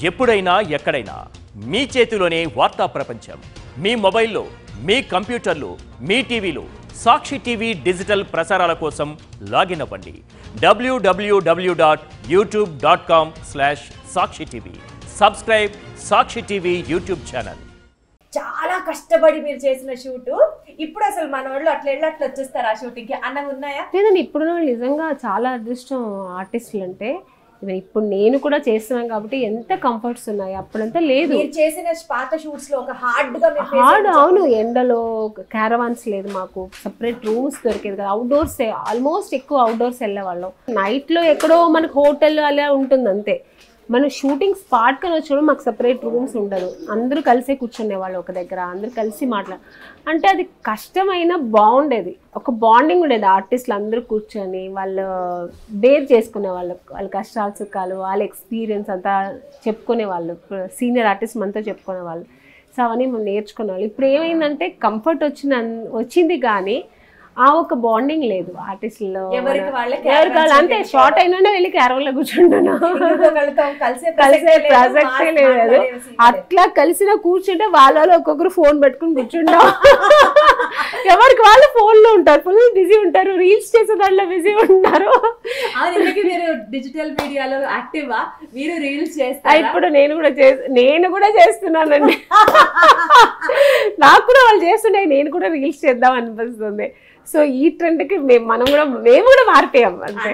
ఎప్పుడైనా ఎక్కడైనా మీ చేతిలోనే వార్తా ప్రపంచం. మీ మొబైల్లో, మీ కంప్యూటర్లో, మీ టీవీలో సాక్షి టీవీ డిజిటల్ ప్రసారాల కోసం లాగిన్ అవ్వండి. www.youtube.com/సాక్షి టీవీ. సబ్స్క్రైబ్ సాక్షి టీవీ యూట్యూబ్ ఛానల్. చాలా కష్టపడి మీరు చేసిన షూట్ ఇప్పుడు అసలు మన వాళ్ళు అట్లా వచ్చేస్తారు ఆ షూటింగ్ కి అన్న ఉన్నాయా? లేదండి, ఇప్పుడు నిజంగా చాలా అదృష్టం ఆర్టిస్టులు అంటే. ఇప్పుడు నేను కూడా చేస్తున్నాను కాబట్టి ఎంత కంఫర్ట్స్ ఉన్నాయి, అప్పుడంతా లేదు. మీరు చేసిన పాత షూట్స్ లో ఒక హార్డ్ అవును, ఎండలో క్యారవాన్స్ లేదు, మాకు సపరేట్ రూమ్స్ దొరికేది కదా. అవుట్డోర్స్ ఆల్మోస్ట్ ఎక్కువ అవుట్డోర్స్ వెళ్ళేవాళ్ళం. నైట్ లో ఎక్కడో మనకు హోటల్ అలా ఉంటుంది అంతే. మనం షూటింగ్ స్పాట్ కానీ వచ్చినప్పుడు మాకు సపరేట్ రూమ్స్ ఉండదు, అందరూ కలిసే కూర్చునే వాళ్ళు ఒక దగ్గర, అందరూ కలిసి అంటే అది కష్టమైన బాగుండేది, ఒక బాండింగ్ ఉండేది. ఆర్టిస్టులు అందరూ కూర్చొని వాళ్ళు బేర్ చేసుకునే వాళ్ళు, వాళ్ళ కష్టాలు సుఖాలు, వాళ్ళ ఎక్స్పీరియన్స్ అంతా చెప్పుకునే వాళ్ళు, సీనియర్ ఆర్టిస్ట్ మనతో చెప్పుకునే వాళ్ళు. సో అవన్నీ మనం నేర్చుకునే వాళ్ళు. ఇప్పుడు ఏమైందంటే కంఫర్ట్ వచ్చింది కానీ ఆ ఒక బాండింగ్ లేదు ఆర్టిస్టులో. అంతే, షార్ట్ అయినా వెళ్ళి క్యారవన్లో కూర్చుంటున్నా, కలిసే ప్రసక్తే లేదు. అట్లా కలిసినా కూర్చుంటే వాళ్ళు ఒక్కొక్కరు ఫోన్ పెట్టుకుని కూర్చుంటాం. ఎవరికి వాళ్ళు ఫోన్ లో ఉంటారు, ఫుల్ బిజీ ఉంటారు, రీల్స్ చేసే దాంట్లో బిజీ ఉంటారు. మీరు డిజిటల్ మీడియాలో యాక్టివా? మీరు రీల్స్ చేస్తారా? ఇప్పుడు నేను కూడా చేస్తున్నానండి. నాకు కూడా వాళ్ళు చేస్తుండే, నేను కూడా రీల్స్ చేద్దాం అనిపిస్తుంది. సో ఈ ట్రెండ్కి మేము కూడా మారిపోయాం అంతే.